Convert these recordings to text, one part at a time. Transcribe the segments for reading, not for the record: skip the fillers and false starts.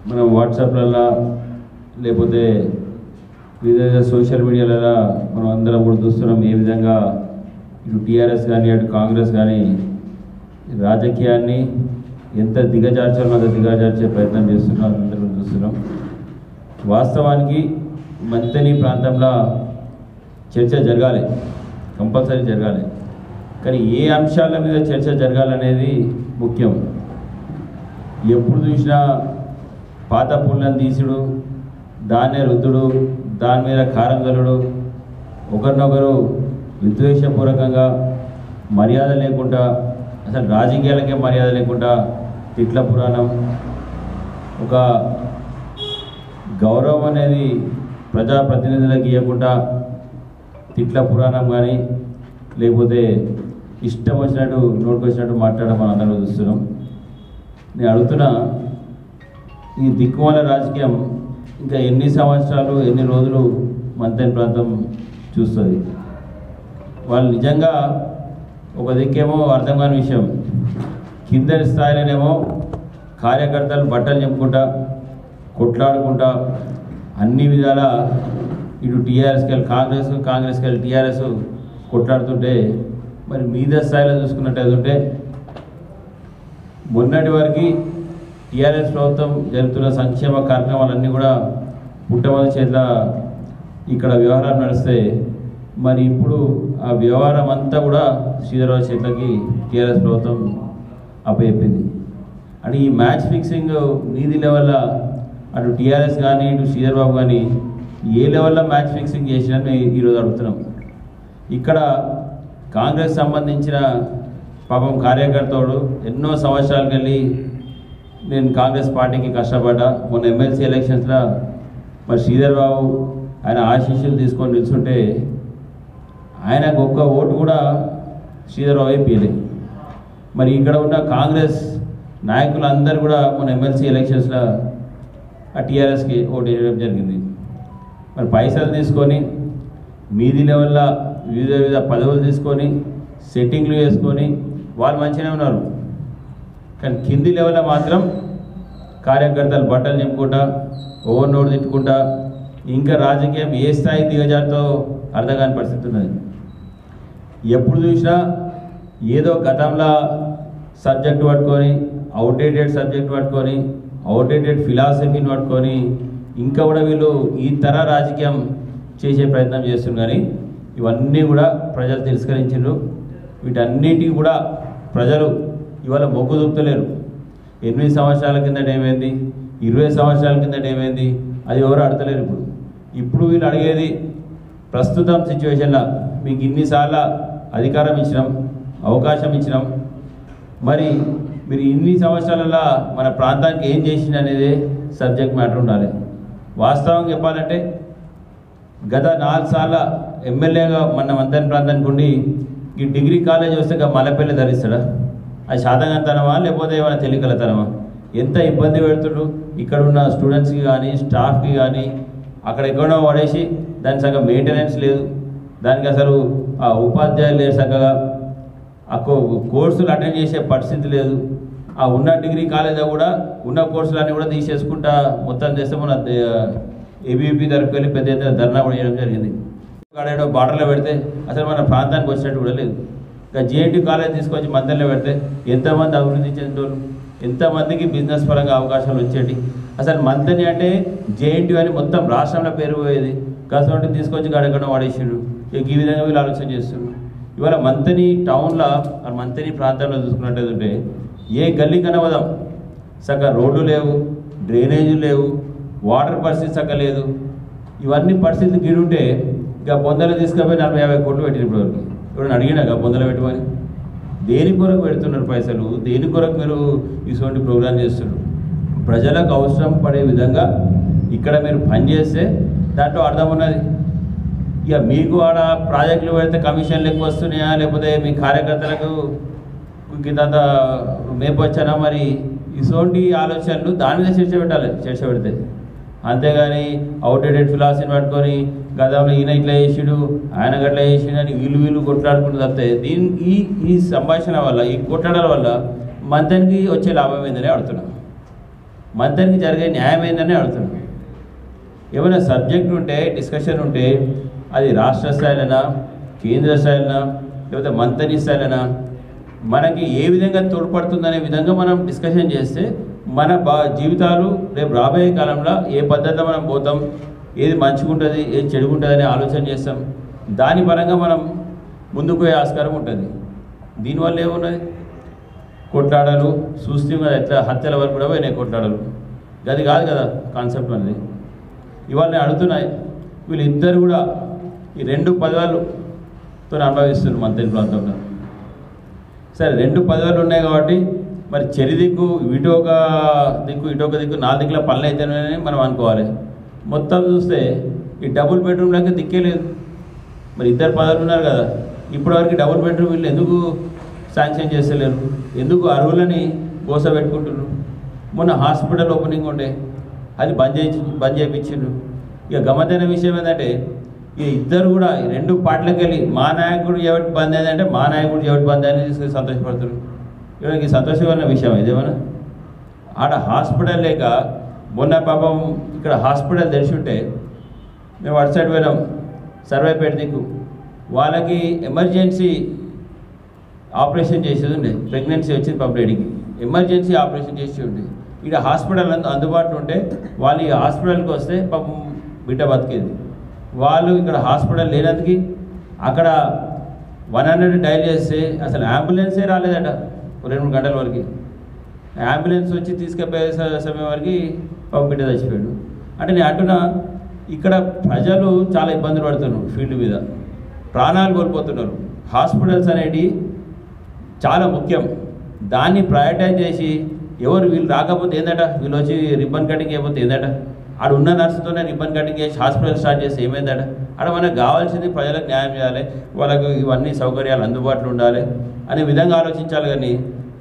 మనం వాట్సాప్లలో లేకపోతే వివిధ సోషల్ మీడియాలలో మనం అందరం కూడా చూస్తున్నాం ఏ విధంగా ఇటు టీఆర్ఎస్ కానీ అటు కాంగ్రెస్ కానీ రాజకీయాన్ని ఎంత దిగజార్చాలో అంత దిగజార్చే ప్రయత్నం చేస్తున్నారు అందరం చూస్తున్నాం. వాస్తవానికి మంతని ప్రాంతంలో చర్చ జరగాలి, కంపల్సరీ జరగాలి. కానీ ఏ అంశాల మీద చర్చ జరగాలనేది ముఖ్యం. ఎప్పుడు చూసినా పాత పుల్లను తీసుడు, దాన్నే రుద్దుడు, దాని మీద కారం గలుడు, ఒకరినొకరు విద్వేషపూర్వకంగా మర్యాద లేకుండా, అసలు రాజకీయాలకే మర్యాద లేకుండా తిట్ల పురాణం, ఒక గౌరవం అనేది ప్రజాప్రతినిధులకు ఇవ్వకుండా తిట్ల పురాణం కానీ లేకపోతే ఇష్టం వచ్చినట్టు నోటికి వచ్చినట్టు మాట్లాడడం మనం అందరూ చూస్తున్నాం. నేను అడుగుతున్నా, ఈ దిక్కుమాల రాజకీయం ఇంకా ఎన్ని సంవత్సరాలు ఎన్ని రోజులు మంతెన ప్రాంతం చూస్తుంది? వాళ్ళు నిజంగా ఒక దిక్కేమో అర్థం కాని విషయం, కిందటి స్థాయిలోనేమో కార్యకర్తలు బట్టలు చెప్పుకుంటా కొట్లాడుకుంటా అన్ని విధాల ఇటు టీఆర్ఎస్కి వెళ్ళి కాంగ్రెస్కి వెళ్ళి టీఆర్ఎస్ కొట్లాడుతుంటే, మరి మీద స్థాయిలో చూసుకున్నట్టయితే మొన్నటి వరకు టీఆర్ఎస్ ప్రభుత్వం జరుగుతున్న సంక్షేమ కార్యక్రమాలన్నీ కూడా పుట్టమది చేత ఇక్కడ వ్యవహారం నడిస్తే, మరి ఇప్పుడు ఆ వ్యవహారం అంతా కూడా శ్రీధర్రావు చేతులకి టీఆర్ఎస్ ప్రభుత్వం అప్పచెప్పింది. అంటే ఈ మ్యాచ్ ఫిక్సింగ్ నీది లెవెల్లో అటు టీఆర్ఎస్ కానీ ఇటు శ్రీధర్బాబు కానీ ఏ లెవెల్లో మ్యాచ్ ఫిక్సింగ్ చేసినని మేము ఈరోజు అడుగుతున్నాం. ఇక్కడ కాంగ్రెస్ సంబంధించిన పాపం కార్యకర్తడు ఎన్నో సంవత్సరాలకు వెళ్ళి నేను కాంగ్రెస్ పార్టీకి కష్టపడ్డా, మొన్న ఎమ్మెల్సీ ఎలక్షన్స్లో మరి శ్రీధర్బాబు ఆయన ఆశీస్సులు తీసుకొని నిల్చుంటే ఆయనకు ఒక్క ఓటు కూడా శ్రీధర్బాబు వేయలేదు. మరి ఇక్కడ ఉన్న కాంగ్రెస్ నాయకులందరూ కూడా మన ఎమ్మెల్సీ ఎలక్షన్స్లో ఆ టీఆర్ఎస్కి ఓటు వేయడం జరిగింది. మరి పైసలు తీసుకొని మీది లెవెల్లో వివిధ పదవులు తీసుకొని సెట్టింగ్లు వేసుకొని వాళ్ళు మంచిగానే ఉన్నారు. కానీ కింది లెవెల్లో మాత్రం కార్యకర్తలు బట్టలు నింపుకుంటా ఓవర్ నోటు తిట్టుకుంటా ఇంకా రాజకీయం ఏ స్థాయి దిగజారుతో అర్థం కాని పరిస్థితి ఉన్నది. ఎప్పుడు చూసినా ఏదో గతంలో సబ్జెక్ట్ పట్టుకొని అవుట్డేటెడ్ సబ్జెక్ట్ పట్టుకొని అవుట్డేటెడ్ ఫిలాసఫీని పట్టుకొని ఇంకా కూడా వీళ్ళు ఈ తర రాజకీయం చేసే ప్రయత్నం చేస్తున్నారు. కానీ ఇవన్నీ కూడా ప్రజలు తిరస్కరించారు. వీటన్నిటికీ కూడా ప్రజలు ఇవాళ మొగ్గు చూపుతలేరు. 8 సంవత్సరాల కిందట ఏమైంది, 20 సంవత్సరాల కిందట ఏమైంది, అది ఎవరు అడతలేరు. ఇప్పుడు వీళ్ళు అడిగేది ప్రస్తుతం సిచ్యువేషన్లో మీకు ఇన్నిసార్లు అధికారం ఇచ్చినాం, అవకాశం ఇచ్చినాం, మరి మీరు ఇన్ని సంవత్సరాలలో మన ప్రాంతానికి ఏం చేసింది అనేది సబ్జెక్ట్ మ్యాటర్ ఉండాలి. వాస్తవంగా చెప్పాలంటే గత 4 సార్లు ఎమ్మెల్యేగా మన మంతెన ప్రాంతానికి ఉండి ఈ డిగ్రీ కాలేజ్ వస్తే మల్లెపల్లి ధరిస్తాడా? అది శాతంగాతనమా లేకపోతే ఏమైనా తెలియగలతనమా? ఎంత ఇబ్బంది పెడుతుడు ఇక్కడ ఉన్న స్టూడెంట్స్కి కానీ స్టాఫ్కి కానీ. అక్కడ ఎక్కడో పడేసి దాని సగం మెయింటెనెన్స్ లేదు, దానికి అసలు ఆ ఉపాధ్యాయులు లేరు, చక్కగా ఆ కోర్సులు అటెండ్ చేసే పరిస్థితి లేదు. ఆ ఉన్న డిగ్రీ కాలేజీలో కూడా ఉన్న కోర్సులన్నీ కూడా తీసేసుకుంటా మొత్తం చేస్తే మన ఏబీపీ తరఫుకి వెళ్ళి పెద్ద ఎత్తున ధర్నా కూడా చేయడం జరిగింది. అక్కడ బార్డర్లో పెడితే అసలు మన ప్రాంతానికి వచ్చినట్టు కూడా లేదు. ఇంకా జేఎన్టీ కాలేజ్ తీసుకొచ్చి మంతెనలో పెడితే ఎంతమంది అభివృద్ధి చెందేటోళ్ళు, ఎంతమందికి బిజినెస్ పరంగా అవకాశాలు వచ్చేటి. అసలు మంతెని అంటే జేఎన్టీ అని మొత్తం రాష్ట్రంలో పేరు పోయేది, గసంటి తీసుకొచ్చి గడగడం వాడేసాడు. ఈ విధంగా వీళ్ళు ఆలోచన చేస్తున్నారు. ఇవాళ మంతని టౌన్లో మంతని ప్రాంతంలో చూసుకున్నట్టయితే ఏ గల్లీ కనవదాం చక్కగా రోడ్లు లేవు, డ్రైనేజీలు లేవు, వాటర్ పరిస్థితి చక్కగా లేదు. ఇవన్నీ పరిస్థితులు గీడుంటే ఇక బొందలు తీసుకుపోయి 40-50 కోట్లు పెట్టిన ఇప్పటివరకు ఇప్పుడు అడిగినాక బొందలు పెట్టుకొని దేని కొరకు పెడుతున్నారు పైసలు, దేని కొరకు మీరు ఇటువంటి ప్రోగ్రాం చేస్తున్నారు? ప్రజలకు అవసరం పడే విధంగా ఇక్కడ మీరు పనిచేస్తే దాంట్లో అర్థం ఉన్నది. ఇక మీకు ఆడ ప్రాజెక్టులు పెడితే కమిషన్లు ఎక్కువ వస్తున్నాయా లేకపోతే మీ కార్యకర్తలకు కింద మేపొచ్చానా, మరి ఇటువంటి ఆలోచనలు దాని మీద చర్చ పెడితే అంతేగాని అవుట్డేటెడ్ ఫిలాసఫీని పట్టుకొని గతంలో ఈయన ఇట్లా చేసిడు ఆయన గట్లా చేసిడు అని వీళ్ళు కొట్లాడుకుంటూ తప్పితే ఈ సంభాషణ వల్ల ఈ కొట్లాడల వల్ల మంతెనకి వచ్చే లాభం ఏందని అడుగుతున్నాం. మంత్రికి జరిగే న్యాయం ఏందని అడుగుతున్నాను. ఏమైనా సబ్జెక్ట్ ఉంటే డిస్కషన్ ఉంటే అది రాష్ట్ర స్థాయిలోనా కేంద్ర స్థాయిలోనా లేకపోతే మంత్రి స్థాయిలోనా మనకి ఏ విధంగా తోడ్పడుతుందనే విధంగా మనం డిస్కషన్ చేస్తే మన జీవితాలు రేపు రాబోయే కాలంలో ఏ పద్ధతిలో మనం పోతాం, ఏది మంచిగుంటుంది ఏది చెడుగుంటుంది అనే ఆలోచన చేస్తాం. దాని పరంగా మనం ముందుకు పోయే ఆస్కారం ఉంటుంది. దీనివల్ల ఏమున్నది, కొట్లాడలు చూస్తే కదా ఎట్లా హత్యల వరకు కూడా పోయినాయి కొట్లాడలు. అది కాదు కదా కాన్సెప్ట్ అనేది. ఇవాళ నేను అడుగుతున్నాయి, వీళ్ళిద్దరు కూడా ఈ 2 పదవులతో అనుభవిస్తున్నారు మంత్రి ప్రాంతంలో. సరే 2 పదవులు ఉన్నాయి కాబట్టి మరి చెరి దిక్కు ఇటొక దిక్కు 4 దిక్కుల పనులు అయితేనే మనం అనుకోవాలి. మొత్తం చూస్తే ఈ డబుల్ బెడ్రూమ్లకి దిక్కే లేదు. మరి 2 పదవులు ఉన్నారు కదా, ఇప్పటివరకు డబుల్ బెడ్రూమ్ వీళ్ళు ఎందుకు శాంక్షన్ చేస్తలేరు, ఎందుకు అర్హులని గోస పెట్టుకుంటున్నారు? మొన్న హాస్పిటల్ ఓపెనింగ్ ఉండే అది బంద్ చేయించిండ్రు. ఇక గమ్మతైన విషయం ఏంటంటే ఈ ఇద్దరు కూడా 2 పార్టీలకు వెళ్ళి మా నాయకుడు ఎవరికి బంద్ అయిందంటే మా నాయకుడు ఎవరికి బంద్ అని తీసుకుని సంతోషపడుతున్నారు. ఇవన్నీ సంతోషకరమైన విషయం ఇదేమన్నా? ఆడ హాస్పిటల్ లేక మొన్న పాపం ఇక్కడ హాస్పిటల్ తెలిసి ఉంటే మేము అటు సైడ్ పోయినాం సర్వేపేట దిక్కు, వాళ్ళకి ఎమర్జెన్సీ ఆపరేషన్ చేసేది ఉండే. ప్రెగ్నెన్సీ వచ్చింది పబ్లిక్కి, ఎమర్జెన్సీ ఆపరేషన్ చేసి ఉండే. ఇక్కడ హాస్పిటల్ అందుబాటులో ఉంటే వాళ్ళు ఈ హాస్పిటల్కి వస్తే పాపం బిడ్డ బతికేది. వాళ్ళు ఇక్కడ హాస్పిటల్ లేనందుకు అక్కడ 100 డైల్ చేస్తే అసలు అంబులెన్సే రాలేదట. 2-3 గంటల వరకు అంబులెన్స్ వచ్చి తీసుకుపోయే సమయం వరకు పాపం బిడ్డ చచ్చిపోయాడు. అంటే నేను అంటున్నా, ఇక్కడ ప్రజలు చాలా ఇబ్బందులు పడుతున్నారు, ఫీల్డ్ మీద ప్రాణాలు కోల్పోతున్నారు. హాస్పిటల్స్ అనేవి చాలా ముఖ్యం. దాన్ని ప్రయారిటైజ్ చేసి ఎవరు వీళ్ళు రాకపోతే ఏందట, వీళ్ళు వచ్చి రిబ్బన్ కటింగ్ అయిపోతే ఏందట, ఆడ ఉన్న నర్సుతోనే రిబ్బన్ కటింగ్ చేసి హాస్పిటల్ స్టార్ట్ చేస్తే ఏమైందట? ఆడ మనకు కావాల్సింది ప్రజలకు న్యాయం చేయాలి, వాళ్ళకు ఇవన్నీ సౌకర్యాలు అందుబాటులో ఉండాలి అనే విధంగా ఆలోచించాలి. కానీ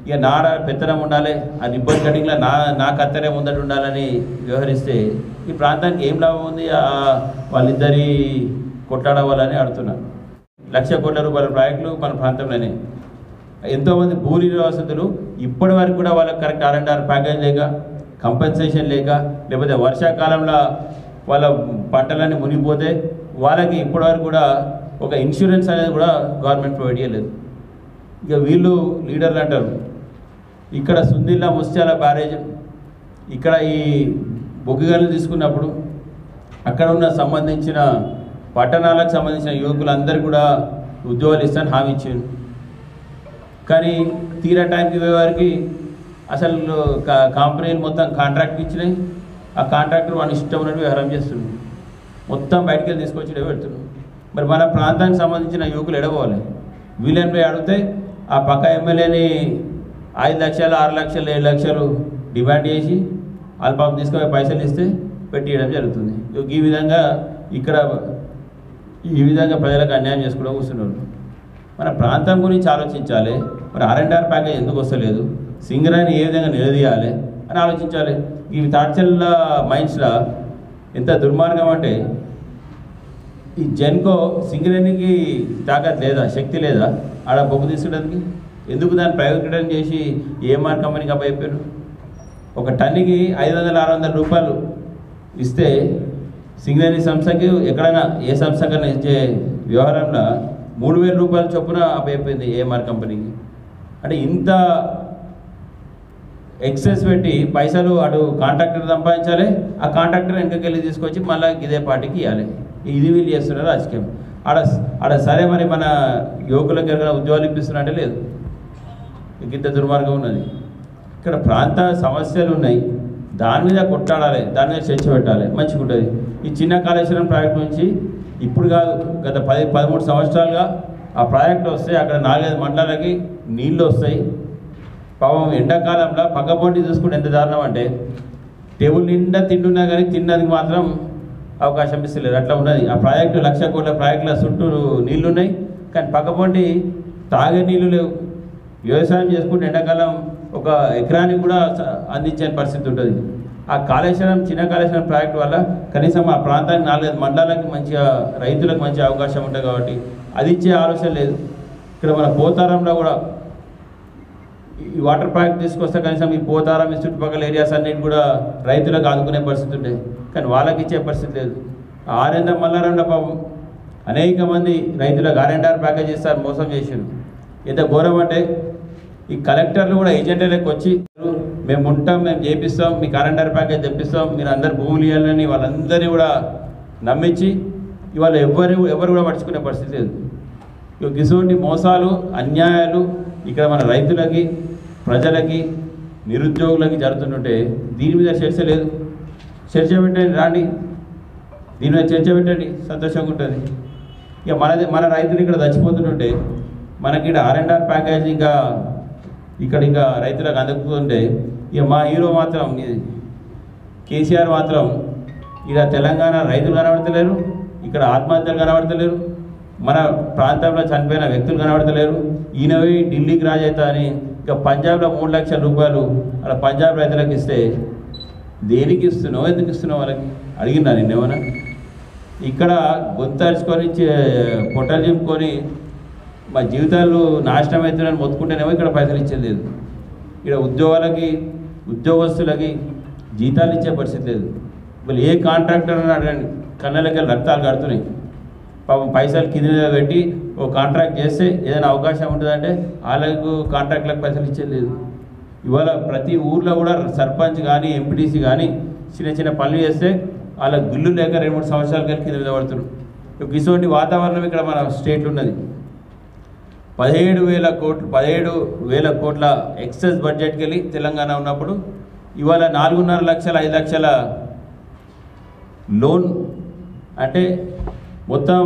ఇక నాడ పెత్తనం ఉండాలి, ఆ రిబ్బన్ కటింగ్లో నా కత్తెరే ముందట ఉండాలని వ్యవహరిస్తే ఈ ప్రాంతానికి ఏం లాభం ఉంది? వాళ్ళిద్దరి కొట్లాడవాలని అడుగుతున్నాను. 1,00,000 కోట్ల రూపాయల ప్రాజెక్టులు మన ప్రాంతంలోనే. ఎంతోమంది భూ నిర్వాసితులు ఇప్పటి వరకు కూడా వాళ్ళకి కరెక్ట్ R&R ప్యాకేజ్ లేక, కంపెన్సేషన్ లేక, లేకపోతే వర్షాకాలంలో వాళ్ళ పంటలన్నీ మునిగిపోతే వాళ్ళకి ఇప్పటివరకు కూడా ఒక ఇన్సూరెన్స్ అనేది కూడా గవర్నమెంట్ ప్రొవైడ్ చేయలేదు. ఇక వీళ్ళు లీడర్లు అంటారు. ఇక్కడ సుందిల్లా ముత్యాల బ్యారేజ్, ఇక్కడ ఈ బొగ్గుగనులు తీసుకున్నప్పుడు అక్కడ ఉన్న సంబంధించిన పట్టణాలకు సంబంధించిన యువకులందరికీ కూడా ఉద్యోగాలు ఇస్తాను హామీ ఇచ్చారు. కానీ తీరా టైంకి పోయేవారికి అసలు కంపెనీలు మొత్తం కాంట్రాక్ట్ ఇచ్చినాయి. ఆ కాంట్రాక్టర్ వాడిని ఇష్టం ఉన్నట్టు వ్యవహారం చేస్తున్నాడు, మొత్తం బయటికి వెళ్ళి తీసుకొచ్చి పెడుతున్నాడు. మరి మన ప్రాంతానికి సంబంధించిన యువకులు ఎడపోవాలి? వీళ్ళని పోయి అడిగితే ఆ పక్క ఎమ్మెల్యేని 5 లక్షలు 6 లక్షలు 7 లక్షలు డిమాండ్ చేసి వాళ్ళ పాపం తీసుకొని పైసలు ఇస్తే పెట్టియడం జరుగుతుంది. ఈ విధంగా ఇక్కడ ఈ విధంగా ప్రజలకు అన్యాయం చేసుకోవడం కూర్చున్నారు. మన ప్రాంతం గురించి ఆలోచించాలి. మరి R&R ప్యాకేజ్ ఎందుకు వస్తలేదు, సింగరేణి ఏ విధంగా నిలదీయాలి అని ఆలోచించాలి. ఈ తాడ్చల్ల మైన్స్లో ఎంత దుర్మార్గం అంటే ఈ జెన్కో సింగరేణికి తాకత్ లేదా, శక్తి లేదా ఆడ బొగ్గు తీసుకోవడానికి? ఎందుకు దాన్ని ప్రైవేటీకరణ చేసి ఏఎంఆర్ కంపెనీకి అప్పయిపోయారు? ఒక టన్నుకి 500-600 రూపాయలు ఇస్తే సింగరేణి సంస్థకి ఎక్కడైనా ఏ సంస్థకైనా ఇచ్చే వ్యవహారంలో 3,000 రూపాయల చొప్పున అప్పయిపోయింది ఏఎంఆర్ కంపెనీకి. అంటే ఇంత ఎక్సెస్ పెట్టి పైసలు అటు కాంట్రాక్టర్ సంపాదించాలి, ఆ కాంట్రాక్టర్ వెనకకెళ్ళి తీసుకొచ్చి మళ్ళీ ఇదే పార్టీకి ఇవ్వాలి. ఇది వీళ్ళు చేస్తున్నారు రాజకీయం. ఆడ సరే మరి మన యువకులకు ఎవరైనా ఉద్యోగాలు ఇప్పిస్తున్నారంటే లేదు. ఇంత దుర్మార్గం ఉన్నది. ఇక్కడ ప్రాంత సమస్యలు ఉన్నాయి, దాని మీద కొట్లాడాలి, దాని మీద చర్చ పెట్టాలి, మంచిగా ఉంటుంది. ఈ చిన్న కాళేశ్వరం ప్రాజెక్ట్ నుంచి ఇప్పుడు కాదు, గత 10-13 సంవత్సరాలుగా ఆ ప్రాజెక్ట్ వస్తే అక్కడ 4-5 మండలాలకి నీళ్ళు వస్తాయి. పాపం ఎండాకాలంలో పక్కపొంటి చూసుకుంటే ఎంత దారుణం అంటే టేబుల్ నిండా తింటున్నా కానీ తిన్నది మాత్రం అవకాశం ఇస్తలేరు, అట్లా ఉన్నది. ఆ ప్రాజెక్టు 1,00,000 కోట్ల ప్రాజెక్టుల చుట్టూ నీళ్ళు ఉన్నాయి, కానీ పక్కపొంటి తాగే నీళ్ళు లేవు. వ్యవసాయం చేసుకుంటే ఎండాకాలం ఒక ఎకరానికి కూడా అందించని పరిస్థితి ఉంటుంది. ఆ కాళేశ్వరం చిన్న కాళేశ్వరం ప్రాజెక్టు వల్ల కనీసం ఆ ప్రాంతానికి 4-5 మండలాలకి మంచిగా రైతులకు మంచి అవకాశం ఉంటుంది. కాబట్టి అది ఇచ్చే ఆలోచన లేదు. ఇక్కడ మన పోతారంలో కూడా ఈ వాటర్ ప్రాజెక్ట్ తీసుకొస్తే కనీసం ఈ పోతారం ఈ చుట్టుపక్కల ఏరియాస్ అన్నిటి కూడా రైతులకు ఆదుకునే పరిస్థితి ఉండే, కానీ వాళ్ళకి ఇచ్చే పరిస్థితి లేదు. ఆరేంద్ర మల్లారెడ్డి పాపం అనేక మంది రైతులకు R&R ప్యాకేజ్ ఇస్తారు, మోసం చేశారు. ఎంత ఘోరం అంటే ఈ కలెక్టర్లు కూడా ఏజెంట్లకు వచ్చి మేము ఉంటాం, మేము చేపిస్తాం, మీకు R&R ప్యాకేజ్ తెప్పిస్తాం, మీరు అందరు భూములు ఇవ్వాలని వాళ్ళందరినీ కూడా నమ్మించి ఇవాళ ఎవరు కూడా పట్టించుకునే పరిస్థితి లేదు. ఇటువంటి మోసాలు అన్యాయాలు ఇక్కడ మన రైతులకి, ప్రజలకి, నిరుద్యోగులకి జరుగుతుంటే దీని మీద చర్చ లేదు. చర్చ పెట్టండి, రాండి, దీని మీద చర్చ పెట్టండి, సంతోషంగా ఉంటుంది. ఇక మన రైతులు ఇక్కడ చచ్చిపోతుంటే మనకి ఇక్కడ R&R ప్యాకేజ్ ఇంకా రైతులకు అందుకుతుంటే ఇక మా హీరో మాత్రం కేసీఆర్ మాత్రం ఇక్కడ తెలంగాణ రైతులు కనబడతలేరు, ఇక్కడ ఆత్మహత్యలు కనబడతలేరు, మన ప్రాంతంలో చనిపోయిన వ్యక్తులు కనబడతలేరు. ఈయనవి ఢిల్లీకి రాజైతా అని ఇక పంజాబ్లో 3 లక్షల రూపాయలు అలా పంజాబ్ రైతులకు ఇస్తే దేనికి ఇస్తున్నావు, ఎందుకు ఇస్తున్నావు వాళ్ళకి అడిగినా నిన్నేమన్నా? ఇక్కడ గొంతరుచుకొని పొట్టలు చింపుకొని మా జీవితాలు నాశనం అవుతున్నాయని మొత్తుకుంటేనేమో ఇక్కడ పైసలు ఇచ్చేది లేదు. ఇక్కడ ఉద్యోగస్తులకి జీతాలు ఇచ్చే పరిస్థితి లేదు. వీళ్ళు ఏ కాంట్రాక్టర్ అని అడగండి, కళ్ళకి రక్తాలు కడుతున్నాయి. పాపం పైసలు కింద పెట్టి ఓ కాంట్రాక్ట్ చేస్తే ఏదైనా అవకాశం ఉంటుందంటే వాళ్ళకు కాంట్రాక్ట్లకు పైసలు ఇచ్చేది లేదు. ఇవాళ ప్రతి ఊర్లో కూడా సర్పంచ్ కానీ ఎంపీటీసీ కానీ చిన్న పనులు చేస్తే వాళ్ళ బిల్లు లేక 2-3 సంవత్సరాల కింద మీద పడుతున్నారు. ఇటువంటి వాతావరణం ఇక్కడ మన స్టేట్లో ఉన్నది. 17,000 కోట్ల ఎక్సెస్ బడ్జెట్కి వెళ్ళి తెలంగాణ ఉన్నప్పుడు ఇవాళ 4.5 లక్షల 5 లక్షల లోన్ అంటే మొత్తం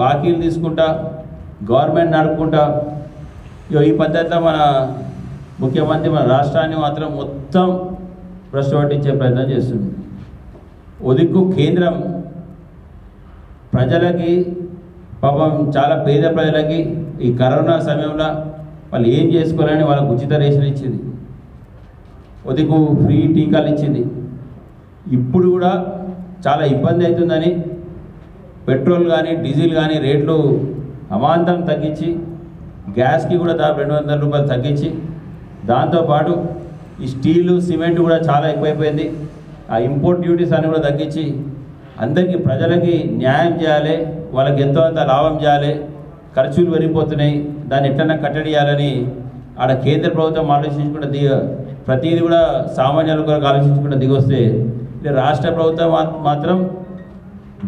బాకీలు తీసుకుంటా గవర్నమెంట్ నడుపుకుంటా ఈ పద్ధతిలో మన ముఖ్యమంత్రి మన రాష్ట్రాన్ని మాత్రం మొత్తం భ్రష్టు పట్టించే ప్రయత్నం చేస్తుంది. ఉదిక్కు కేంద్రం ప్రజలకి పాపం చాలా పేద ప్రజలకి ఈ కరోనా సమయంలో వాళ్ళు ఏం చేసుకోవాలని వాళ్ళకు ఉచిత రేషన్ ఇచ్చింది, ఉదిక్కు ఫ్రీ టీకాలు ఇచ్చింది. ఇప్పుడు కూడా చాలా ఇబ్బంది అవుతుందని పెట్రోల్ కానీ డీజిల్ కానీ రేట్లు అమాంతం తగ్గించి గ్యాస్కి కూడా దాదాపు 200 రూపాయలు తగ్గించి దాంతోపాటు ఈ స్టీలు సిమెంట్ కూడా చాలా ఎక్కువైపోయింది. ఆ ఇంపోర్ట్ డ్యూటీస్ అన్ని కూడా తగ్గించి అందరికీ ప్రజలకి న్యాయం చేయాలి, వాళ్ళకి ఎంతో అంత లాభం చేయాలి. ఖర్చులు పెరిగిపోతున్నాయి, దాన్ని ఎట్లన్నా కట్టడియాలని ఆడ కేంద్ర ప్రభుత్వం ఆలోచించుకుంటే ప్రతిదీ కూడా సామాన్యుల కొరకు ఆలోచించుకుంటే దిగొస్తే రాష్ట్ర ప్రభుత్వం మాత్రం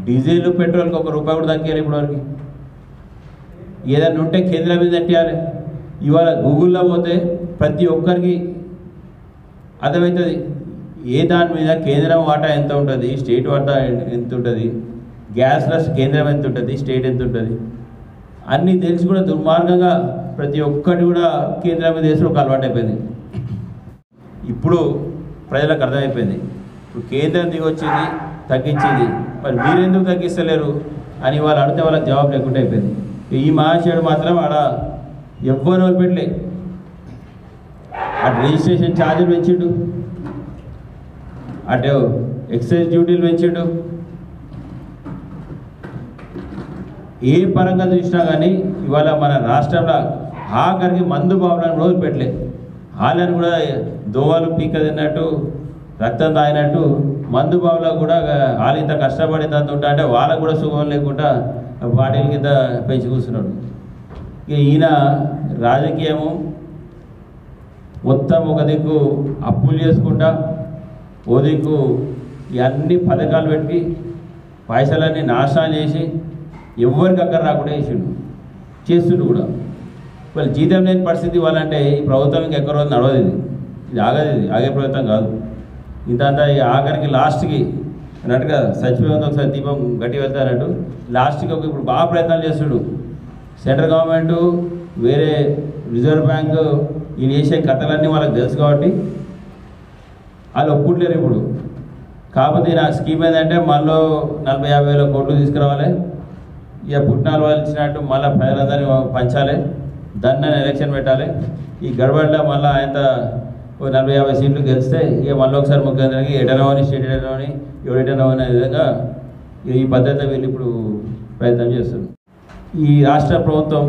డీజిల్ పెట్రోల్కి ₹1 కూడా తగ్గారు ఇప్పటివరకు. ఏదైనా ఉంటే కేంద్రం మీద తట్టాలి. ఇవాళ గూగుల్లో పోతే ప్రతి ఒక్కరికి అర్థమవుతుంది ఏ దాని మీద కేంద్రం వాటా ఎంత ఉంటుంది, స్టేట్ వాటా ఎంత ఉంటుంది, గ్యాస్లో కేంద్రం ఎంత ఉంటుంది, స్టేట్ ఎంత ఉంటుంది అన్నీ తెలిసి కూడా దుర్మార్గంగా ప్రతి ఒక్కటి కూడా కేంద్రం మీద వేసి ఒక అలవాటు అయిపోయింది. ఇప్పుడు ప్రజలకు అర్థమైపోయింది, ఇప్పుడు కేంద్రం దిగొచ్చింది తగ్గించింది, మరి మీరెందుకు తగ్గిస్తలేరు అని వాళ్ళు అడిగితే వాళ్ళకి జవాబు లేకుండా అయిపోయింది. ఈ మహాశయుడు మాత్రం ఆడ ఎవ్వరు పెట్టలే, అటు రిజిస్ట్రేషన్ ఛార్జీలు పెంచిండు, అటు ఎక్సైజ్ డ్యూటీలు పెంచిండు. ఏ పరంగా చూసినా కానీ ఇవాళ మన రాష్ట్రంలో ఆఖరికి మందు బాబులను రోజు పెట్టలే. వాళ్ళని కూడా దోవలు పీక తిన్నట్టు రక్తం తాగినట్టు మందు బాబులో కూడా వాళ్ళు ఇంత కష్టపడి తంతుంటా అంటే వాళ్ళకు కూడా సుఖం లేకుండా బాటిల్ కింద పెంచి కూర్చున్నాడు. ఇక ఈయన రాజకీయము మొత్తం ఒక దిక్కు అప్పులు చేసుకుంటా ఓ దిక్కు ఇవన్నీ పథకాలు పెట్టి పైసలన్నీ నాశనం చేసి ఎవరికి అక్కడ రాకుండా చేస్తుండు కూడా. వాళ్ళు జీతం లేని పరిస్థితి ఇవ్వాలంటే ఈ ప్రభుత్వం ఇంకెక్క రోజు నడవదు, ఇది ఆగే ప్రభుత్వం కాదు. ఇంతంతా ఆఖరికి లాస్ట్కి అన్నట్టుగా చచ్చిపోయింది ఒకసారి దీపం గట్టి వెళ్తానట్టు లాస్ట్కి ఇప్పుడు బాగా ప్రయత్నాలు చేస్తుడు. సెంట్రల్ గవర్నమెంటు వేరే రిజర్వ్ బ్యాంకు ఈయన చేసే కథలన్నీ వాళ్ళకి తెలుసు కాబట్టి వాళ్ళు ఒప్పుకుంటలేరు ఇప్పుడు. కాకపోతే నా స్కీమ్ ఏంటంటే మళ్ళీ 40-50 వేల కోట్లు తీసుకురావాలి, ఇక పుట్టినాలు వాళ్ళు ఇచ్చినట్టు మళ్ళీ ప్రజలందరినీ పంచాలి, దాన్ని ఎలక్షన్ పెట్టాలి. ఈ గడబడిలో మళ్ళీ ఆయన 40-50 సీట్లు గెలిస్తే ఇక మళ్ళీ ఒకసారి ముఖ్యమంత్రికి ఎటనవని స్టేట్ ఎటనవని ఎవడెటనవని అనే విధంగా ఈ పద్ధతిలో వీళ్ళు ఇప్పుడు ప్రయత్నం చేస్తుంది. ఈ రాష్ట్ర ప్రభుత్వం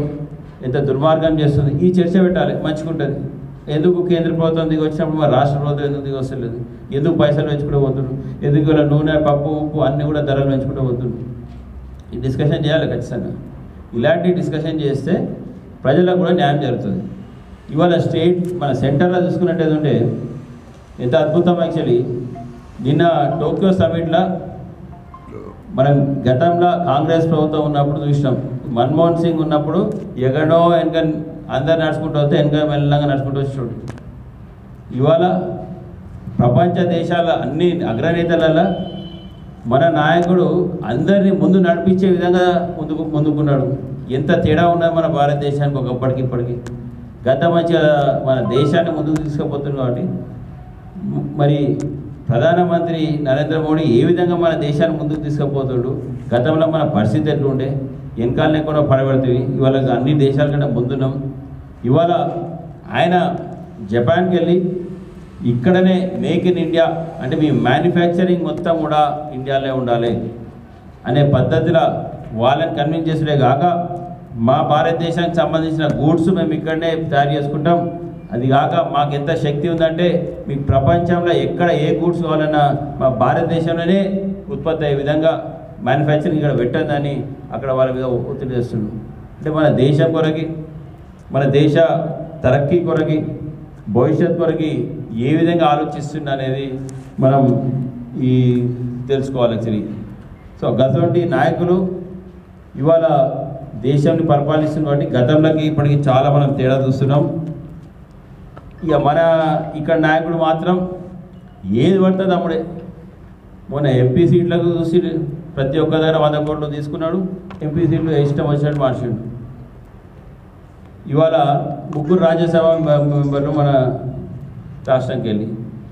ఎంత దుర్మార్గం చేస్తుంది, ఈ చర్చ పెట్టాలి మంచిగుంటుంది. ఎందుకు కేంద్ర ప్రభుత్వం దిగి వచ్చినప్పుడు మరి రాష్ట్ర ప్రభుత్వం ఎందుకు దిగి వస్తలేదు? ఎందుకు పైసలు పెంచుకుంటూ పోతున్నారు? ఎందుకు ఇలా నూనె, పప్పు, ఉప్పు అన్నీ కూడా ధరలు పెంచుకుంటూ పోతున్నారు? ఈ డిస్కషన్ చేయాలి ఖచ్చితంగా. ఇలాంటి డిస్కషన్ చేస్తే ప్రజలకు కూడా న్యాయం జరుగుతుంది. ఇవాళ స్టేట్ మన సెంటర్లో చూసుకున్నట్టు ఉంటే ఎంత అద్భుతం. యాక్చువల్లీ నిన్న టోక్యో సమిట్లో మనం గతంలో కాంగ్రెస్ ప్రభుత్వం ఉన్నప్పుడు చూసినాం. మన్మోహన్ సింగ్ ఉన్నప్పుడు ఎగడో వెనక అందరు నడుచుకుంటూ వస్తే వెనక మెల్లగా నడుచుకుంటూ వచ్చాడు. ఇవాళ ప్రపంచ దేశాల అన్ని అగ్రనేతలలో మన నాయకుడు అందరినీ ముందు నడిపించే విధంగా ముందుకున్నాడు. ఎంత తేడా ఉన్నది మన భారతదేశానికి ఒకప్పటికి ఇప్పటికి. గత మంచిగా మన దేశాన్ని ముందుకు తీసుకుపోతుంది. కాబట్టి మరి ప్రధానమంత్రి నరేంద్ర మోడీ ఏ విధంగా మన దేశాన్ని ముందుకు తీసుకుపోతాడు? గతంలో మన పరిస్థితి ఎట్లుండే? వెనకాలనే కూడా పడబడుతుంది. ఇవాళ అన్ని దేశాల కంటే ముందున్నాం. ఇవాళ ఆయన జపాన్కి వెళ్ళి ఇక్కడనే మేక్ ఇన్ ఇండియా అంటే మీ మ్యానుఫ్యాక్చరింగ్ మొత్తం కూడా ఇండియాలో ఉండాలి అనే పద్ధతిలో వాళ్ళని కన్విన్స్ చేసుడే కాక మా భారతదేశానికి సంబంధించిన గూడ్స్ మేము ఇక్కడనే తయారు చేసుకుంటాం. అది కాక మాకు ఎంత శక్తి ఉందంటే మీకు ప్రపంచంలో ఎక్కడ ఏ గూడ్స్ కావాలన్నా మా భారతదేశంలోనే ఉత్పత్తి అయ్యే విధంగా మ్యానుఫ్యాక్చరింగ్ ఇక్కడ పెట్టదని అక్కడ వాళ్ళ మీద ఒత్తిడి చేస్తున్నాం. అంటే మన దేశం కొరకి, మన దేశ తరక్కి కొరకి, భవిష్యత్ కొరకి ఏ విధంగా ఆలోచిస్తుంది అనేది మనం ఈ తెలుసుకోవాలి యాక్చువల్లీ. సో గతంటి నాయకులు ఇవాళ దేశాన్ని పరిపాలిస్తున్న వాటి గతంలోకి ఇప్పటికి చాలా మనం తేడా చూస్తున్నాం. ఇక మన ఇక్కడ నాయకుడు మాత్రం ఏది పడుతుంది అమ్ముడే. మొన్న ఎంపీ సీట్లకు చూసి ప్రతి ఒక్క దగ్గర 100 కోట్లు తీసుకున్నాడు. ఎంపీ సీట్లు ఇష్టం వచ్చినట్టు మార్చాడు. ఇవాళ 3 రాజ్యసభ మెంబర్లు మన రాష్ట్రంకి వెళ్ళి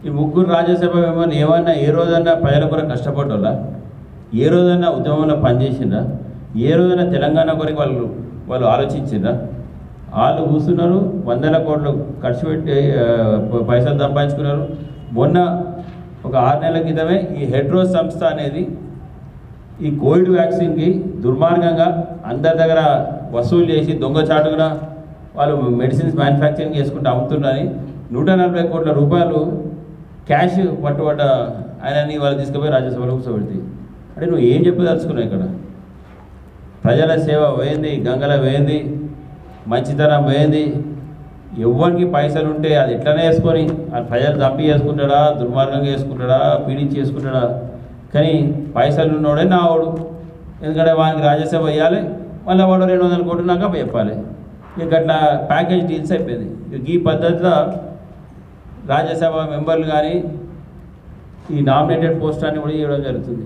ఈ 3 రాజ్యసభ మెంబర్లు ఏమన్నా ఏ రోజన్నా ప్రజల కొరకు కష్టపడ్డా? ఏ రోజన్నా ఉద్యమంలో పనిచేసిందా? ఏ రోజైనా తెలంగాణ కొరకు వాళ్ళు ఆలోచించిందా? వాళ్ళు కూర్చున్నారు, 100 కోట్లు ఖర్చు పెట్టి పైసలు సంపాదించుకున్నారు. మొన్న ఒక 6 నెలల క్రితమే ఈ హెడ్రోస్ సంస్థ అనేది ఈ కోవిడ్ వ్యాక్సిన్కి దుర్మార్గంగా అందరి దగ్గర వసూలు చేసి దొంగచాటుగా వాళ్ళు మెడిసిన్స్ మ్యానుఫ్యాక్చరింగ్ చేసుకుంటూ అమ్ముతున్నారని 140 కోట్ల రూపాయలు క్యాష్ పట్టుబడ్డ ఆయనని వాళ్ళు తీసుకుపోయి రాజ్యసభలో కూర్చోబెడతాయి. అంటే నువ్వు ఏం చెప్పదలుచుకున్నావు? ఇక్కడ ప్రజల సేవ పోయింది, గంగల పోయింది, మంచితనం పోయింది. ఎవరికి పైసలు ఉంటే అది ఎట్లనే వేసుకొని ఆ ప్రజలు చంపి చేసుకుంటాడా, దుర్మార్గంగా చేసుకుంటాడా, పీడించి చేసుకుంటాడా? కానీ పైసలు ఉన్నోడే నావాడు. ఎందుకంటే వానికి రాజ్యసభ ఇవ్వాలి, మళ్ళీ వాడు 200 కోట్లు నాకు అప్పు చెప్పాలి. ఇక అట్లా ప్యాకేజ్ డీల్స్ అయిపోయింది. ఈ పద్ధతిలో రాజ్యసభ మెంబర్లు కానీ ఈ నామినేటెడ్ పోస్టాన్ని కూడా ఇవ్వడం జరుగుతుంది.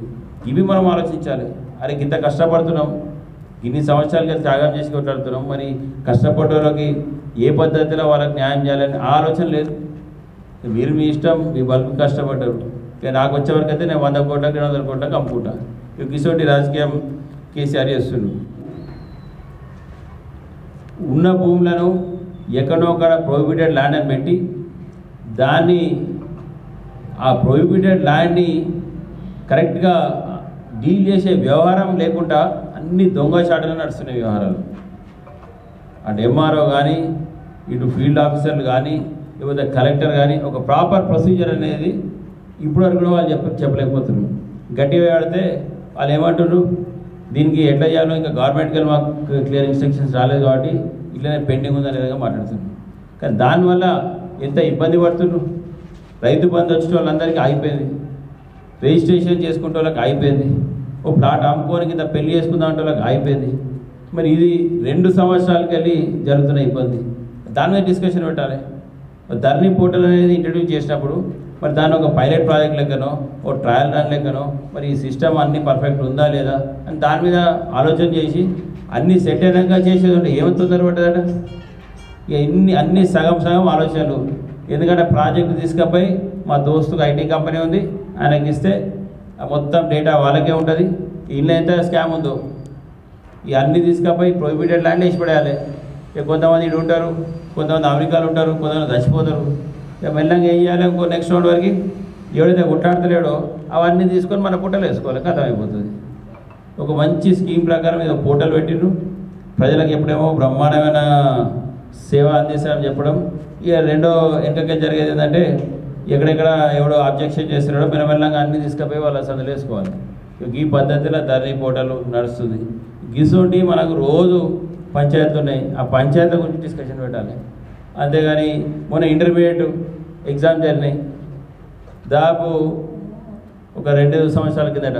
ఇవి మనం ఆలోచించాలి. అరే ఇంత కష్టపడుతున్నాం, ఇన్ని సంవత్సరాలకి త్యాగం చేసి కొట్లాడుతున్నాం, మరి కష్టపడ్డోళ్ళకి ఏ పద్ధతిలో వాళ్ళకి న్యాయం చేయాలని ఆలోచన లేదు. మీరు మీ ఇష్టం, మీ బల్బు కష్టపడ్డారు. నాకు వచ్చేవరకు అయితే నేను 100 కోట్లకు 200 కోట్లకు అమ్ముకుంటా. ఇటువంటి రాజకీయం కేసీఆర్ చేస్తున్నాడు. ఉన్న భూములను ఎక్కడొక్కడ ప్రొహిబిటెడ్ ల్యాండ్ అని పెట్టి దాన్ని ఆ ప్రొహిబిటెడ్ ల్యాండ్ని కరెక్ట్గా డీల్ చేసే వ్యవహారం లేకుండా అన్ని దొంగచాటులు నడుస్తున్న వ్యవహారాలు. అటు ఎంఆర్ఓ కానీ, ఇటు ఫీల్డ్ ఆఫీసర్లు కానీ, లేకపోతే కలెక్టర్ కానీ ఒక ప్రాపర్ ప్రొసీజర్ అనేది ఇప్పటివరకు కూడా వాళ్ళు చెప్పలేకపోతున్నారు. గట్టిగా ఆడితే వాళ్ళు ఏమంటున్నారు, దీనికి ఎట్లా చేయాలో ఇంకా గవర్నమెంట్కి వెళ్ళి మాకు క్లియర్ ఇన్స్ట్రక్షన్స్ రాలేదు కాబట్టి ఇట్లనే పెండింగ్ ఉందనే విధంగా మాట్లాడుతున్నారు. కానీ దానివల్ల ఎంత ఇబ్బంది పడుతున్నారు. రైతు బంధు వచ్చిన వాళ్ళందరికీ అయిపోయింది, రిజిస్ట్రేషన్ చేసుకుంటే వాళ్ళకి అయిపోయింది, ఓ ప్లాట్ అమ్ముకోని కింద పెళ్లి చేసుకుందాం అంటే వాళ్ళకి అయిపోయింది. మరి ఇది 2 సంవత్సరాలకి వెళ్ళి జరుగుతున్న ఇబ్బంది. దాని మీద డిస్కషన్ పెట్టాలి. ధరణి పోర్టల్ అనేది ఇంట్రడ్యూస్ చేసినప్పుడు మరి దాని ఒక పైలట్ ప్రాజెక్ట్ లెక్కనో, ఓ ట్రయల్ రన్ లెక్కనో మరి ఈ సిస్టమ్ అన్నీ పర్ఫెక్ట్ ఉందా లేదా అని దాని మీద ఆలోచన చేసి అన్నీ సెట్ అయినాక చేసేది ఉంటే ఏమి తొందర పడ్డదట. ఇక అన్ని సగం ఆలోచనలు. ఎందుకంటే ప్రాజెక్టు తీసుకపోయి మా దోస్తుకు ఐటీ కంపెనీ ఉంది, ఆయనకి ఇస్తే మొత్తం డేటా వాళ్ళకే ఉంటుంది. ఇల్లు ఎంత స్కామ్ ఉందో ఇవన్నీ తీసుకపోయి ప్రొహిబిటెడ్ ల్యాండ్ వేసి పడేయాలి. ఇక కొంతమంది ఇటు ఉంటారు, కొంతమంది అమెరికాలో ఉంటారు, కొంతమంది చచ్చిపోతారు. ఇక మెల్లంగా ఏం చేయాలి, ఇంకో నెక్స్ట్ రౌండ్ వరకు ఎవడైతే కొట్టాడతలేడో అవన్నీ తీసుకొని మన పుట్టలు వేసుకోవాలి, కథ అయిపోతుంది. ఒక మంచి స్కీమ్ ప్రకారం ఏదో పోర్టల్ పెట్టిండ్రు. ప్రజలకు ఎప్పుడేమో బ్రహ్మాండమైన సేవ అందిస్తారని చెప్పడం. ఇక రెండో వెనకకే జరిగేది ఏంటంటే ఎక్కడెక్కడ ఎవడో అబ్జెక్షన్ చేస్తున్నాడో మెల్లమెల్లంగా అన్నీ తీసుకుపోయి వాళ్ళ సందులు వేసుకోవాలి. ఈ పద్ధతిలో ధరణి పోటలు నడుస్తుంది. గిసుంటి మనకు రోజు పంచాయతీలు ఉన్నాయి, ఆ పంచాయతీల గురించి డిస్కషన్ పెట్టాలి. అంతేగాని మొన్న ఇంటర్మీడియట్ ఎగ్జామ్ జరిగినాయి, దాదాపు ఒక 2 సంవత్సరాల కిందట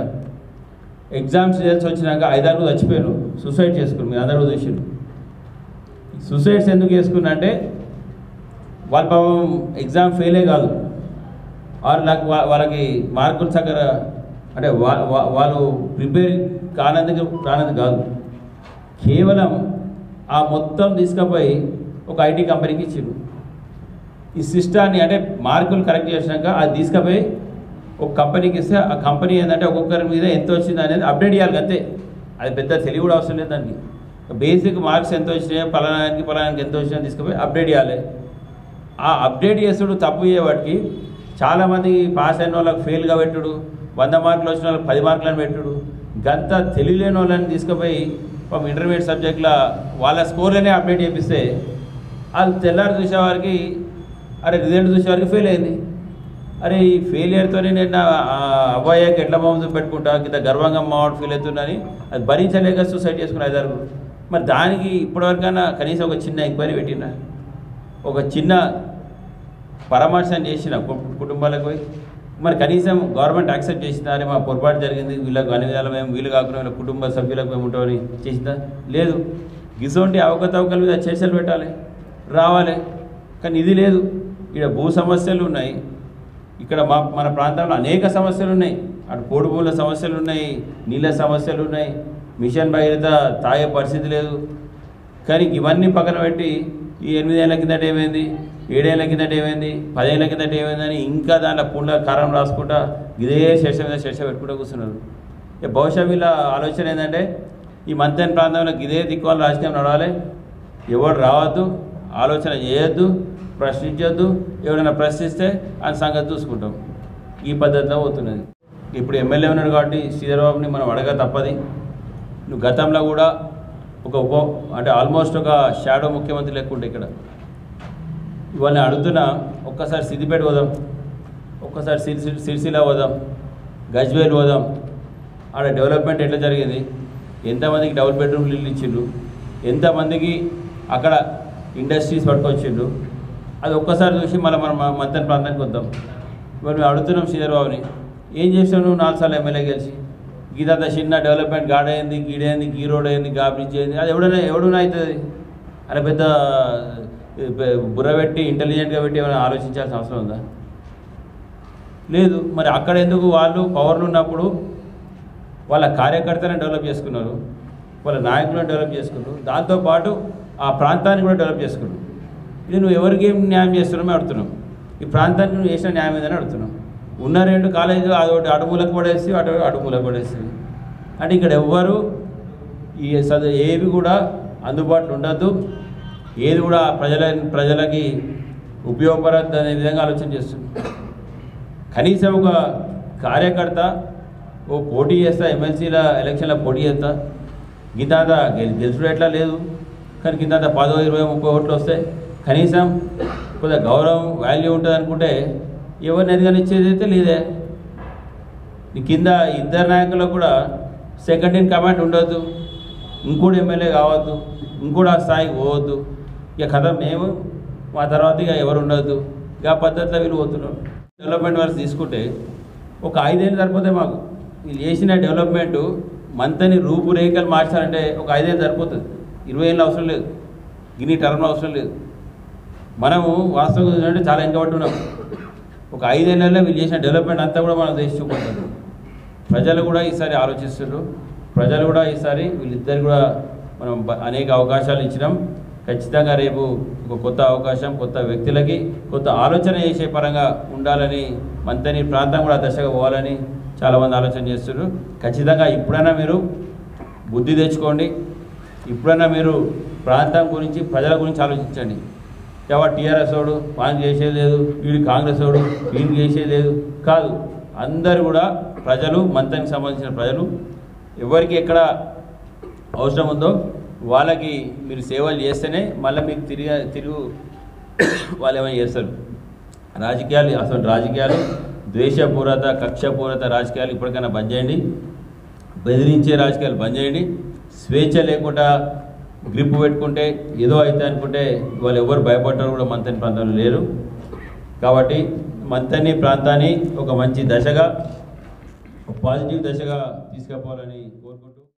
ఎగ్జామ్స్ రిజల్ట్స్ వచ్చినాక 5-6 చచ్చిపోయారు, సూసైడ్ చేసుకున్నారు. మీరు అందరూ చూసారు. సూసైడ్స్ ఎందుకు చేసుకున్నా అంటే వాళ్ళ పాపం ఎగ్జామ్ ఫెయిలే కాదు, వాళ్ళకి మార్కులు చక్కర అంటే వాళ్ళు ప్రిపేర్ కానందుకు రానందుకు కాదు, కేవలం ఆ మొత్తం తీసుకుపోయి ఒక ఐటీ కంపెనీకి ఇచ్చారు. ఈ సిస్టాన్ని అంటే మార్కులు కరెక్ట్ చేసినాక అది తీసుకుపోయి ఒక కంపెనీకి ఇస్తే ఆ కంపెనీ ఏంటంటే ఒక్కొక్కరి మీద ఎంత వచ్చింది అనేది అప్డేట్ చేయాలి అంతే. అది పెద్ద తెలివి కూడా అవసరం లేదు దానికి. బేసిక్ మార్క్స్ ఎంత వచ్చినాయో పలానానికి ఎంత వచ్చినాయో తీసుకుపోయి అప్డేట్ చేయాలి. ఆ అప్డేట్ చేసుడు తప్పు చేయవాటికి చాలామంది పాస్ అయిన వాళ్ళకి ఫెయిల్గా పెట్టుడు, 100 మార్కులు వచ్చిన వాళ్ళకి 10 మార్కులను పెట్టుడు, గంత తెలియలేని వాళ్ళని తీసుకుపోయి ఇంటర్మీడియట్ సబ్జెక్టులో వాళ్ళ స్కోర్లనే అప్డేట్ చేపిస్తే వాళ్ళు తెల్లారి చూసేవారికి అరే రిజల్ట్ చూసేవారికి ఫెయిల్ అయింది. అరే ఈ ఫెయిలియర్తోనే నేను నా అబ్బాయికి ఎట్లా మాంసం పెట్టుకుంటా ఇంత గర్వంగా మావాడు ఫీల్ అవుతున్నాని అది భరించలేక సూసైడ్ చేసుకుని 5-6. మరి దానికి ఇప్పటివరకైనా కనీసం ఒక చిన్న ఎంక్వైరీ పెట్టినా, ఒక చిన్న పరామర్శం చేసిన కుటుంబాలకు పోయి మరి కనీసం గవర్నమెంట్ యాక్సెప్ట్ చేసిందా, అని మా పొరపాటు జరిగింది, వీళ్ళకు అన్ని విధాలు మేము వీలు కాకుండా వీళ్ళ కుటుంబ సభ్యులకు మేము ఉంటామని చేసిందా? లేదు. గిసోంటి అవకతవకల మీద చర్చలు పెట్టాలి, రావాలి. కానీ ఇది లేదు. ఇక్కడ భూ సమస్యలు ఉన్నాయి, ఇక్కడ మన ప్రాంతంలో అనేక సమస్యలు ఉన్నాయి. అటు పోడు భూముల సమస్యలు ఉన్నాయి, నీళ్ళ సమస్యలు ఉన్నాయి, మిషన్ భగీరథ తాగే పరిస్థితి లేదు. కానీ ఇవన్నీ పక్కన పెట్టి ఈ 8 ఏళ్ల కిందట ఏమైంది, 7 ఏళ్ల కిందట ఏమైంది, 10 ఏళ్ల కిందట ఏమైందని ఇంకా దాంట్లో పుండ్ల కారం రాసుకుంటా ఇదే శేష మీద శేష పెట్టుకుంటూ కూర్చున్నారు. బహుశా వీళ్ళ ఆలోచన ఏంటంటే ఈ మంతెన్ ప్రాంతంలో ఇదే దిక్కువాళ్ళు రాజకీయం నడవాలి, ఎవరు రావద్దు, ఆలోచన చేయొద్దు, ప్రశ్నించొద్దు, ఎవరైనా ప్రశ్నిస్తే ఆయన సంగతి చూసుకుంటాం. ఈ పద్ధతిలో పోతున్నది. ఇప్పుడు ఎమ్మెల్యే ఉన్నాడు కాబట్టి శ్రీధరబాబుని మనం అడగ తప్పది. నువ్వు గతంలో కూడా అంటే ఆల్మోస్ట్ ఒక షాడో ముఖ్యమంత్రి లేకుంటే ఇక్కడ ఇవాళ అడుగుతున్నా, ఒక్కసారి సిద్దిపేట పోదాం, ఒక్కసారి సిరిసిల్ల పోదాం, గజ్వేల్ పోదాం. ఆడ డెవలప్మెంట్ ఎట్లా జరిగింది, ఎంతమందికి డబుల్ బెడ్రూమ్లు ఇల్లు ఇచ్చిండ్రు, ఎంతమందికి అక్కడ ఇండస్ట్రీస్ పట్టుకొచ్చిండ్రు, అది ఒక్కసారి చూసి మళ్ళీ మనం మంతెన ప్రాంతానికి వద్దాం. ఇవాళ మేము అడుగుతున్నాం శ్రీధరబాబుని, ఏం చేసావు నువ్వు 4 సార్లు ఎమ్మెల్యే గెలిచి? గీదంత చిన్న డెవలప్మెంట్ గాడైంది, గీడైంది, గీ రోడ్ అయింది, గా బ్రిడ్జ్ అయింది, అది ఎవడున్నా అవుతుంది. అలా పెద్ద బుర్ర పెట్టి ఇంటెలిజెంట్గా పెట్టి ఏమైనా ఆలోచించాల్సిన అవసరం ఉందా? లేదు. మరి అక్కడ ఎందుకు వాళ్ళు పవర్లు ఉన్నప్పుడు వాళ్ళ కార్యకర్తలను డెవలప్ చేసుకున్నారు, వాళ్ళ నాయకులను డెవలప్ చేసుకున్నారు, దాంతోపాటు ఆ ప్రాంతాన్ని కూడా డెవలప్ చేసుకున్నారు. ఇది నువ్వు ఎవరికి ఏం న్యాయం చేస్తున్నామో అడుగుతున్నాం. ఈ ప్రాంతానికి నువ్వు చేసిన న్యాయం ఏదని అడుగుతున్నాం. ఉన్న 2 కాలేజీలు అదొకటి అడుమూలకు పడేసి అడుమూలకు పడేసి, అంటే ఇక్కడ ఎవ్వరు ఈ ఏవి కూడా అందుబాటులో ఉండద్దు, ఏది కూడా ప్రజలకి ఉపయోగపడద్దు అనే విధంగా ఆలోచన చేస్తుంది. కనీసం ఒక కార్యకర్త పోటీ చేస్తా, ఎమ్మెల్సీల ఎలక్షన్లో పోటీ చేస్తా, గింత గెలుచుడు ఎట్లా లేదు, కానీ గింత 10, 20, 30 ఓట్లు వస్తాయి, కనీసం కొద్దిగా గౌరవం వాల్యూ ఉంటుంది అనుకుంటే ఎవరిని ఎదగని ఇచ్చేది అయితే లేదే. కింద 2 నాయకులకు కూడా సెకండ్ ఇన్ కమాండ్ ఉండొద్దు, ఇంకోటి ఎమ్మెల్యే కావద్దు, ఇంకోటి ఆ స్థాయికి పోవద్దు. ఇక కథ మేము మా తర్వాత ఇక ఎవరు ఉండొద్దు, ఇక పద్ధతిలో వీళ్ళు పోతున్నారు. డెవలప్మెంట్ వర్క్స్ తీసుకుంటే ఒక 5 ఏళ్ళు సరిపోతే మాకు వీళ్ళు చేసిన డెవలప్మెంటు మంతని రూపురేఖలు మార్చాలంటే ఒక 5 ఏళ్ళు సరిపోతుంది, 20 ఏళ్ళు అవసరం లేదు, గిన్ని టర్మ్లో అవసరం లేదు. మనము వాస్తవంగా అంటే చాలా వెనుకబడి ఉన్నాం. ఒక 5 ఏళ్ళలో వీళ్ళు చేసిన డెవలప్మెంట్ అంతా కూడా మనం దేశం చూపుకుంటారు. ప్రజలు కూడా ఈసారి ఆలోచిస్తున్నారు, ప్రజలు కూడా ఈసారి వీళ్ళిద్దరు కూడా మనం అనేక అవకాశాలు ఇచ్చినాం. ఖచ్చితంగా రేపు ఒక కొత్త అవకాశం కొత్త వ్యక్తులకి కొత్త ఆలోచన చేసే పరంగా ఉండాలని, మంతని ప్రాంతం కూడా దశగా పోవాలని చాలామంది ఆలోచన చేస్తున్నారు. ఖచ్చితంగా ఇప్పుడైనా మీరు బుద్ధి తెచ్చుకోండి, ఇప్పుడైనా మీరు ప్రాంతం గురించి ప్రజల గురించి ఆలోచించండి. ఎవరు టీఆర్ఎస్ వాడు వానికి చేసేది లేదు, వీడు కాంగ్రెస్ వాడు వీడికి చేసేది లేదు కాదు. అందరూ కూడా ప్రజలు, మంతనికి సంబంధించిన ప్రజలు, ఎవరికి ఎక్కడ అవసరం ఉందో వాళ్ళకి మీరు సేవలు చేస్తేనే మళ్ళీ మీకు తిరుగు వాళ్ళు ఏమైనా చేస్తారు. రాజకీయాలు ద్వేషపూరిత కక్షపూరిత రాజకీయాలు ఇప్పటికైనా బంద్ చేయండి. బెదిరించే రాజకీయాలు బంద్ చేయండి. స్వేచ్ఛ లేకుండా గ్రిప్ పెట్టుకుంటే ఏదో అయితే అనుకుంటే వాళ్ళు ఎవరు భయపడ్డారు కూడా మంతని ప్రాంతంలో లేరు. కాబట్టి మంతని ప్రాంతాన్ని ఒక మంచి దశగా, పాజిటివ్ దశగా తీసుకుపోవాలని కోరుకుంటూ